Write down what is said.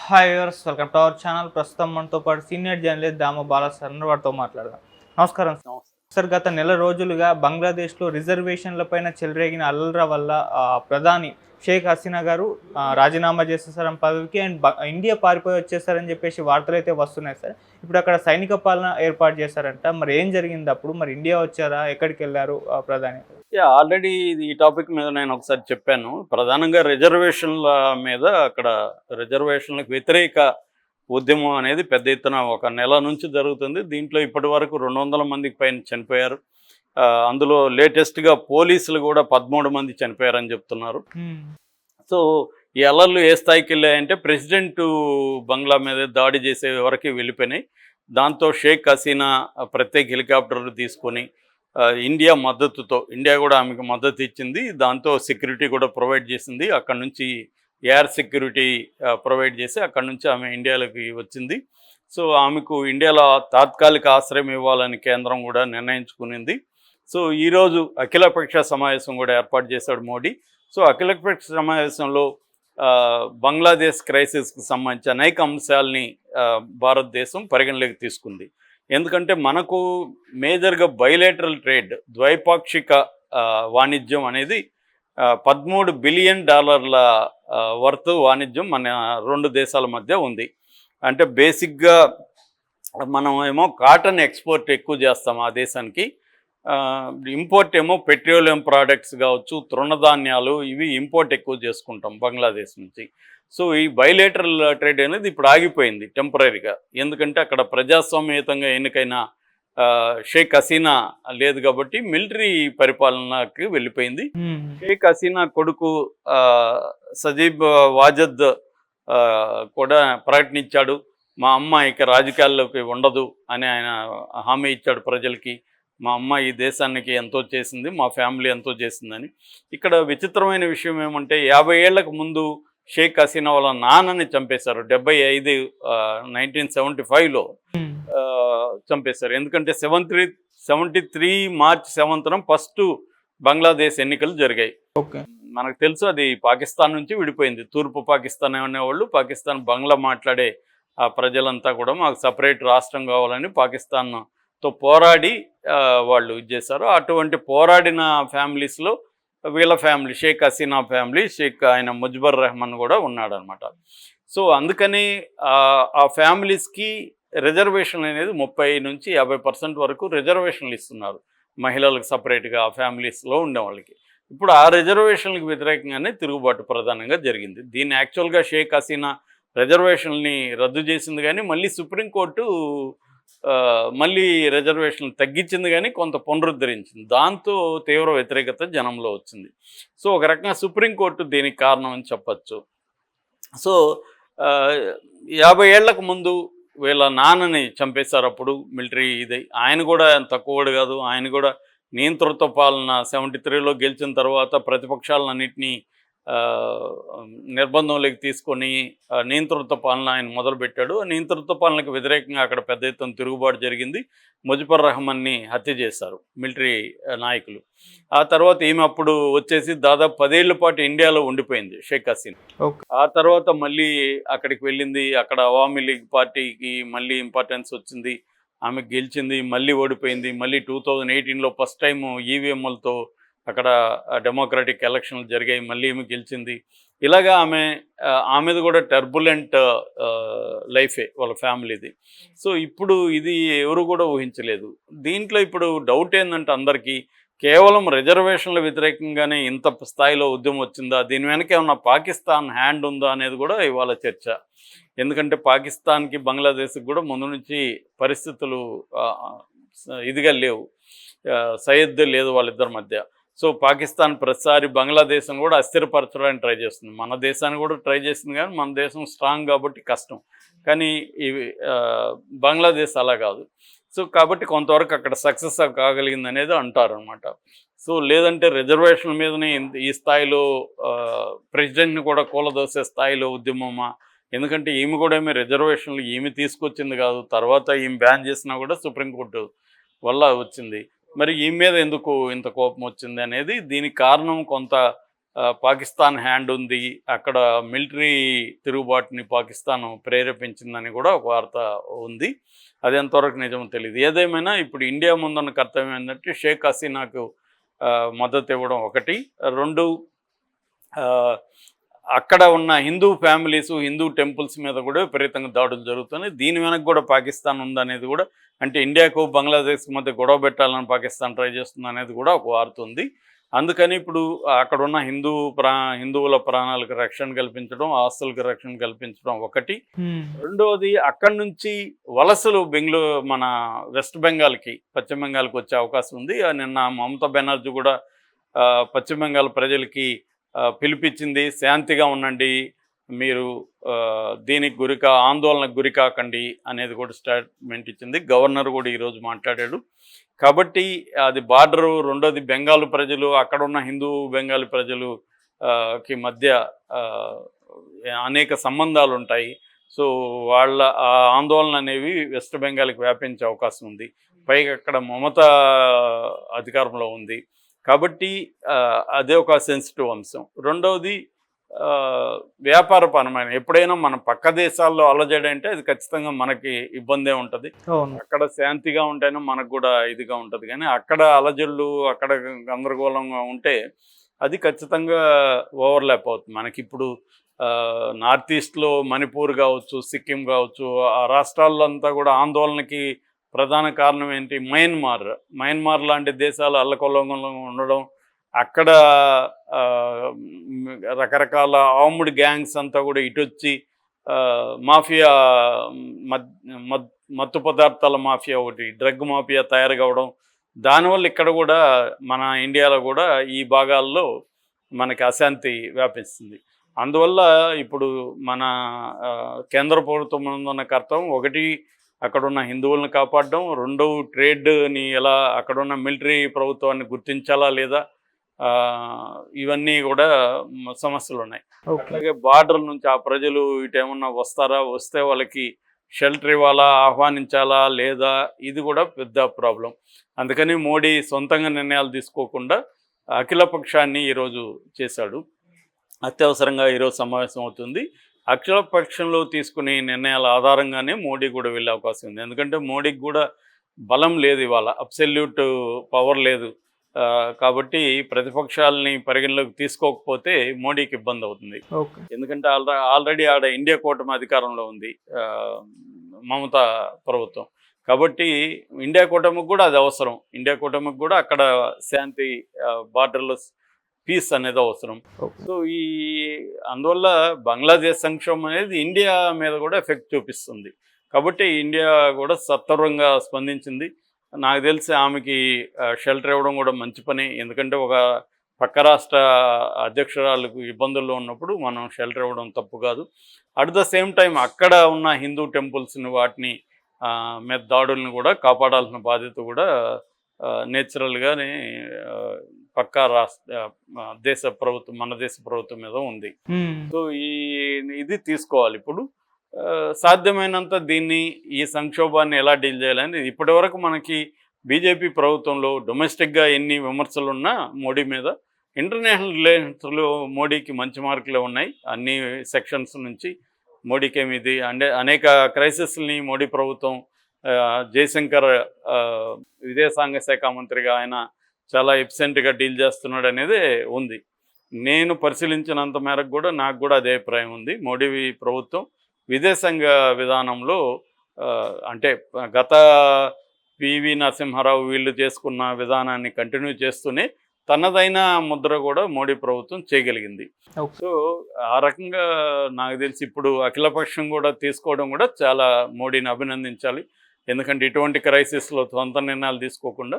Hi viewers, welcome to our channel. ప్రస్తుతం మనతో పాటు సీనియర్ జర్నలిస్ట్ దామ బాలా సార్ వారితో మాట్లాడదాం. నమస్కారం సార్. గత నెల రోజులుగా బంగ్లాదేశ్లో రిజర్వేషన్లపైన చెలరేగిన అల్లర్ల వల్ల ప్రధాని షేక్ హసీనా గారు రాజీనామా చేసేసారని పదవికి అండ్ ఇండియా పారిపోయి వచ్చేసారని చెప్పేసి వార్తలు అయితే వస్తున్నాయి సార్. ఇప్పుడు అక్కడ సైనిక పాలన ఏర్పాటు చేశారంట. మరి ఏం జరిగింది అప్పుడు? మరి ఇండియా వచ్చారా? ఎక్కడికి వెళ్ళారు ప్రధాని? ఆల్రెడీ ఈ టాపిక్ మీద నేను ఒకసారి చెప్పాను. ప్రధానంగా రిజర్వేషన్ల మీద అక్కడ రిజర్వేషన్లకు వ్యతిరేక ఉద్యమం అనేది పెద్ద ఎత్తున ఒక నెల నుంచి జరుగుతుంది. దీంట్లో ఇప్పటి వరకు 200 మందికి పైన చనిపోయారు. అందులో లేటెస్ట్గా పోలీసులు కూడా 13 మంది చనిపోయారని చెప్తున్నారు. సో ఈ అల్లర్లు ఏ స్థాయికి వెళ్ళాయంటే ప్రెసిడెంట్ బంగ్లా మీద దాడి చేసే వరకు వెళ్ళిపోయినాయి. దాంతో షేక్ హసీనా ప్రత్యేక హెలికాప్టర్లు తీసుకొని ఇండియా మద్దతుతో, ఇండియా కూడా ఆమెకు మద్దతు ఇచ్చింది. దాంతో సెక్యూరిటీ కూడా ప్రొవైడ్ చేసింది. అక్కడ నుంచి ఎయిర్ సెక్యూరిటీ ప్రొవైడ్ చేసి అక్కడ నుంచి ఆమె ఇండియాలోకి వచ్చింది. సో ఆమెకు ఇండియాలో తాత్కాలిక ఆశ్రయం ఇవ్వాలని కేంద్రం కూడా నిర్ణయించుకునింది. సో ఈరోజు అఖిలపక్ష సమావేశం కూడా ఏర్పాటు చేశాడు మోడీ. సో అఖిలపక్ష సమావేశంలో బంగ్లాదేశ్ క్రైసిస్కి సంబంధించి అనేక అంశాలని భారతదేశం పరిగణలోకి తీసుకుంది. ఎందుకంటే మనకు మేజర్గా బైలేటరల్ ట్రేడ్, ద్వైపాక్షిక వాణిజ్యం అనేది $13 బిలియన్ వర్త్ వాణిజ్యం మన రెండు దేశాల మధ్య ఉంది. అంటే బేసిక్గా మనం ఏమో కాటన్ ఎక్స్పోర్ట్ ఎక్కువ చేస్తాం ఆ దేశానికి, ఇంపోర్ట్ ఏమో పెట్రోలియం ప్రోడక్ట్స్ కావచ్చు, తృణధాన్యాలు, ఇవి ఇంపోర్ట్ ఎక్కువ చేసుకుంటాం బంగ్లాదేశ్ నుంచి. సో ఈ బైలేటరల్ ట్రేడ్ అనేది ఇప్పుడు ఆగిపోయింది టెంపరీగా. ఎందుకంటే అక్కడ ప్రజాస్వామ్యయుతంగా ఎన్నికైన షేక్ హసీనా లేదు కాబట్టి మిలిటరీ పరిపాలనకి వెళ్ళిపోయింది. షేక్ హసీనా కొడుకు సజీబ్ వాజద్ కూడా ప్రకటించాడు, మా అమ్మ ఇక రాజకీయాల్లోకి ఉండదు అని ఆయన హామీ ఇచ్చాడు ప్రజలకి. మా అమ్మ ఈ దేశానికి ఎంతో చేసింది, మా ఫ్యామిలీ ఎంతో చేసిందని. ఇక్కడ విచిత్రమైన విషయం ఏమంటే 50 ఏళ్లకు ముందు షేక్ హసీనా వాళ్ళ నాన్నని చంపేశారు. 1975లో చంపేశారు. ఎందుకంటే 73 మార్చ్ 7న ఫస్ట్ బంగ్లాదేశ్ ఎన్నికలు జరిగాయి. మనకు తెలుసు అది పాకిస్తాన్ నుంచి విడిపోయింది. తూర్పు పాకిస్తాన్ అనేవాళ్ళు, పాకిస్తాన్ బంగ్లా మాట్లాడే ఆ ప్రజలంతా కూడా మాకు సపరేట్ రాష్ట్రం కావాలని పాకిస్తాన్తో పోరాడి వాళ్ళు ఇది చేశారు. అటువంటి పోరాడిన ఫ్యామిలీస్లో వీళ్ళ ఫ్యామిలీ, షేక్ హసీనా ఫ్యామిలీ, ఆయన ముజిబుర్ రెహమాన్ కూడా ఉన్నాడనమాట. సో అందుకని ఆ ఫ్యామిలీస్కి రిజర్వేషన్ అనేది 30 నుంచి 50% వరకు రిజర్వేషన్లు ఇస్తున్నారు మహిళలకు సపరేట్గా, ఆ ఫ్యామిలీస్లో ఉండే వాళ్ళకి. ఇప్పుడు ఆ రిజర్వేషన్లకు వ్యతిరేకంగానే తిరుగుబాటు ప్రధానంగా జరిగింది. దీన్ని యాక్చువల్గా షేక్ హసీనా రిజర్వేషన్ని రద్దు చేసింది, కానీ మళ్ళీ సుప్రీంకోర్టు మళ్ళీ రిజర్వేషన్లు తగ్గించింది, కానీ కొంత పునరుద్ధరించింది. దాంతో తీవ్ర వ్యతిరేకత జనంలో వచ్చింది. సో ఒక రకంగా సుప్రీంకోర్టు దీనికి కారణం అని చెప్పచ్చు. సో 50 ఏళ్లకు ముందు వీళ్ళ నాన్నని చంపేశారు అప్పుడు మిలిటరీ ఇది. ఆయన కూడా తక్కువడు కాదు. ఆయన కూడా నియంతృత్వ పాలన 73లో గెలిచిన తర్వాత ప్రతిపక్షాలన్నింటినీ నిర్బంధంలోకి తీసుకొని నియంతృత్వ పాలన ఆయన మొదలుపెట్టాడు. నియంతృత్వ పాలనకు వ్యతిరేకంగా అక్కడ పెద్ద ఎత్తున తిరుగుబాటు జరిగింది. ముజిబుర్ రెహమాన్ని హత్య చేశారు మిలిటరీ నాయకులు. ఆ తర్వాత ఈమె అప్పుడు వచ్చేసి దాదాపు 10 ఏళ్ల పాటు ఇండియాలో ఉండిపోయింది షేక్ హసీనా. ఆ తర్వాత మళ్ళీ అక్కడికి వెళ్ళింది. అక్కడ అవామీ లీగ్ పార్టీకి మళ్ళీ ఇంపార్టెన్స్ వచ్చింది. ఆమె గెలిచింది, మళ్ళీ ఓడిపోయింది. మళ్ళీ 2018లో ఫస్ట్ టైం ఈవీఎంలతో అక్కడ డెమోక్రాటిక్ ఎలక్షన్లు జరిగాయి, మళ్ళీ ఏమి గెలిచింది. ఇలాగా ఆమెది కూడా టర్బులెంట్ లైఫే వాళ్ళ ఫ్యామిలీది. సో ఇప్పుడు ఇది ఎవరు కూడా ఊహించలేదు. దీంట్లో ఇప్పుడు డౌట్ ఏంటంటే అందరికీ, కేవలం రిజర్వేషన్ల వ్యతిరేకంగానే ఇంత స్థాయిలో ఉద్యమం వచ్చిందా, దీని వెనక ఏమన్నా పాకిస్తాన్ హ్యాండ్ ఉందా అనేది కూడా ఇవాళ చర్చ. ఎందుకంటే పాకిస్తాన్కి బంగ్లాదేశ్కి కూడా ముందు నుంచి పరిస్థితులు ఇదిగా లేవు, సయద్దు లేదు వాళ్ళిద్దరి మధ్య. సో పాకిస్తాన్ ప్రతిసారి బంగ్లాదేశం కూడా అస్థిరపరచడానికి ట్రై చేస్తుంది. మన దేశాన్ని కూడా ట్రై చేస్తుంది, కానీ మన దేశం స్ట్రాంగ్ కాబట్టి కష్టం. కానీ ఇవి బంగ్లాదేశ్ అలా కాదు. సో కాబట్టి కొంతవరకు అక్కడ సక్సెస్ కాగలిగింది అనేది అంటారు అనమాట. సో లేదంటే రిజర్వేషన్ల మీదనే ఈ స్థాయిలో ప్రెసిడెంట్ని కూడా కూలదోసే స్థాయిలో ఉద్యమమా? ఎందుకంటే ఈమె కూడా ఏమి రిజర్వేషన్లు ఈమె తీసుకొచ్చింది కాదు, తర్వాత ఈమె బ్యాన్ చేసినా కూడా సుప్రీంకోర్టు వల్ల వచ్చింది. మరి ఈ మీద ఎందుకు ఇంత కోపం వచ్చింది అనేది దీనికి కారణం కొంత పాకిస్తాన్ హ్యాండ్ ఉంది, అక్కడ మిలిటరీ తిరుగుబాటుని పాకిస్తాన్ ప్రేరేపించిందని కూడా ఒక వార్త ఉంది. అది ఎంతవరకు నిజమో తెలియదు. ఏదేమైనా ఇప్పుడు ఇండియా ముందున్న కర్తవ్యం ఏంటంటే షేక్ హసీనాకు మద్దతు ఇవ్వడం ఒకటి, రెండు అక్కడ ఉన్న హిందూ ఫ్యామిలీస్, హిందూ టెంపుల్స్ మీద కూడా విపరీతంగా దాడులు జరుగుతున్నాయి. దీని వెనక కూడా పాకిస్తాన్ ఉందనేది కూడా, అంటే ఇండియాకు బంగ్లాదేశ్కి మధ్య గొడవ పెట్టాలని పాకిస్తాన్ ట్రై చేస్తుంది అనేది కూడా ఒక వార్త ఉంది. అందుకని ఇప్పుడు అక్కడ ఉన్న హిందువుల ప్రాణాలకు రక్షణ కల్పించడం, ఆస్తులకు రక్షణ కల్పించడం ఒకటి. రెండవది అక్కడి నుంచి వలసలు మన వెస్ట్ బెంగాల్కి, పశ్చిమ బెంగాల్కి వచ్చే అవకాశం ఉంది. నిన్న మమతా బెనర్జీ కూడా పశ్చిమ బెంగాల్ ప్రజలకి పిలిపించింది, శాంతిగా ఉండండి, మీరు దీనికి ఆందోళనకు గురి కాకండి అనేది కూడా స్టేట్మెంట్ ఇచ్చింది. గవర్నర్ కూడా ఈరోజు మాట్లాడాడు. కాబట్టి అది బార్డరు. రెండోది బెంగాల్ ప్రజలు, అక్కడ ఉన్న హిందూ బెంగాలీ ప్రజలు కి మధ్య అనేక సంబంధాలు ఉంటాయి. సో వాళ్ళ ఆందోళన అనేవి వెస్ట్ బెంగాల్కి వ్యాపించే అవకాశం ఉంది. పైగా అక్కడ మమతా అధికారంలో ఉంది. కాబట్టి అదే ఒక సెన్సిటివ్ అంశం. రెండవది వ్యాపారపరమైన, ఎప్పుడైనా మన పక్క దేశాల్లో అలజడి అంటే అది ఖచ్చితంగా మనకి ఇబ్బందే ఉంటుంది. అక్కడ శాంతిగా ఉంటేనే మనకు కూడా ఇదిగా ఉంటుంది. కానీ అక్కడ అలజడులు, అక్కడ గందరగోళంగా ఉంటే అది ఖచ్చితంగా ఓవర్లాప్ అవుతుంది. మనకి ఇప్పుడు నార్త్ ఈస్ట్లో మణిపూర్ కావచ్చు, సిక్కిం కావచ్చు, ఆ రాష్ట్రాల్లో అంతా కూడా ఆందోళనకి ప్రధాన కారణం ఏంటి? మయన్మార్ లాంటి దేశాలు అల్లకొల్లంగా ఉండడం, అక్కడ రకరకాల ఆర్మ్డ్ గ్యాంగ్స్ అంతా కూడా ఇటొచ్చి మాఫియా, మత్తు పదార్థాల మాఫియా, ఒకటి డ్రగ్ మాఫియా తయారు కావడం, దానివల్ల ఇక్కడ కూడా మన ఇండియాలో కూడా ఈ భాగాల్లో మనకి అశాంతి వ్యాపిస్తుంది. అందువల్ల ఇప్పుడు మన కేంద్ర ప్రభుత్వం ఉన్న కర్తవ్యం ఒకటి అక్కడున్న హిందువులను కాపాడడం, రెండవ ట్రేడ్ని ఎలా, అక్కడున్న మిలిటరీ ప్రభుత్వాన్ని గుర్తించాలా లేదా, ఇవన్నీ కూడా సమస్యలు ఉన్నాయి. అలాగే బార్డర్ నుంచి ఆ ప్రజలు ఇటు ఏమన్నా వస్తారా, వస్తే వాళ్ళకి షెల్టర్ ఇవ్వాలా, ఆహ్వానించాలా లేదా, ఇది కూడా పెద్ద ప్రాబ్లం. అందుకని మోడీ సొంతంగా నిర్ణయాలు తీసుకోకుండా అఖిలపక్షాన్ని ఈరోజు చేశాడు. అత్యవసరంగా ఈరోజు సమావేశం అవుతుంది. అఖిలపక్షంలో తీసుకునే నిర్ణయాల ఆధారంగానే మోడీ కూడా వెళ్ళే అవకాశం ఉంది. ఎందుకంటే మోడీకి కూడా బలం లేదు, ఇవాళ అబ్సల్యూట్ పవర్ లేదు. కాబట్టి ప్రతిపక్షాలని పరిగణలోకి తీసుకోకపోతే మోడీకి ఇబ్బంది అవుతుంది. ఎందుకంటే ఆల్రెడీ ఆడ ఇండియా కూటమి అధికారంలో ఉంది, మమతా ప్రభుత్వం. కాబట్టి ఇండియా కూటమికి కూడా అది అవసరం. ఇండియా కూటమికి కూడా అక్కడ శాంతి, బార్డర్లో పీస్ అనేది అవసరం. సో అందువల్ల బంగ్లాదేశ్ సంక్షోభం అనేది ఇండియా మీద కూడా ఎఫెక్ట్ చూపిస్తుంది. కాబట్టి ఇండియా కూడా సత్వరంగా స్పందించింది. నాకు తెలిసి ఆమెకి షెల్టర్ ఇవ్వడం కూడా మంచి పని. ఎందుకంటే ఒక పక్క రాష్ట్ర అధ్యక్షురాలకు ఇబ్బందుల్లో ఉన్నప్పుడు మనం షెల్టర్ ఇవ్వడం తప్పు కాదు. అట్ ద సేమ్ టైం అక్కడ ఉన్న హిందూ టెంపుల్స్ని, వాటిని మీద దాడులను కూడా కాపాడాల్సిన బాధ్యత కూడా నేచురల్గానే పక్కా దేశ ప్రభుత్వం, మన దేశ ప్రభుత్వం మీద ఉంది. సో ఇది తీసుకోవాలి. ఇప్పుడు సాధ్యమైనంత దీన్ని, ఈ సంక్షోభాన్ని ఎలా డీల్ చేయాలని ఇప్పటివరకు మనకి బీజేపీ ప్రభుత్వంలో డొమెస్టిక్గా ఎన్ని విమర్శలు ఉన్నా మోడీ మీద, ఇంటర్నేషనల్ రిలేషన్స్లో మోడీకి మంచి మార్కులే ఉన్నాయి. అన్ని సెక్షన్స్ నుంచి మోడీకి ఏమిది అంటే అనేక క్రైసిస్ని మోడీ ప్రభుత్వం, జయశంకర్ విదేశాంగ శాఖ మంత్రిగా ఆయన చాలా ఎఫిషియెంట్గా డీల్ చేస్తున్నాడు అనేది ఉంది. నేను పరిశీలించినంత మేరకు కూడా నాకు కూడా అదే అభిప్రాయం ఉంది. మోడీ ప్రభుత్వం విదేశాంగ విధానంలో అంటే గత పివి నరసింహారావు వీళ్ళు చేసుకున్న విధానాన్ని కంటిన్యూ చేస్తూనే తనదైన ముద్ర కూడా మోడీ ప్రభుత్వం చేయగలిగింది. సో ఆ రకంగా నాకు తెలిసి ఇప్పుడు అఖిలపక్షం కూడా తీసుకోవడం కూడా చాలా మోడీని అభినందించాలి. ఎందుకంటే ఇటువంటి క్రైసిస్లో సొంత నిర్ణయాలు తీసుకోకుండా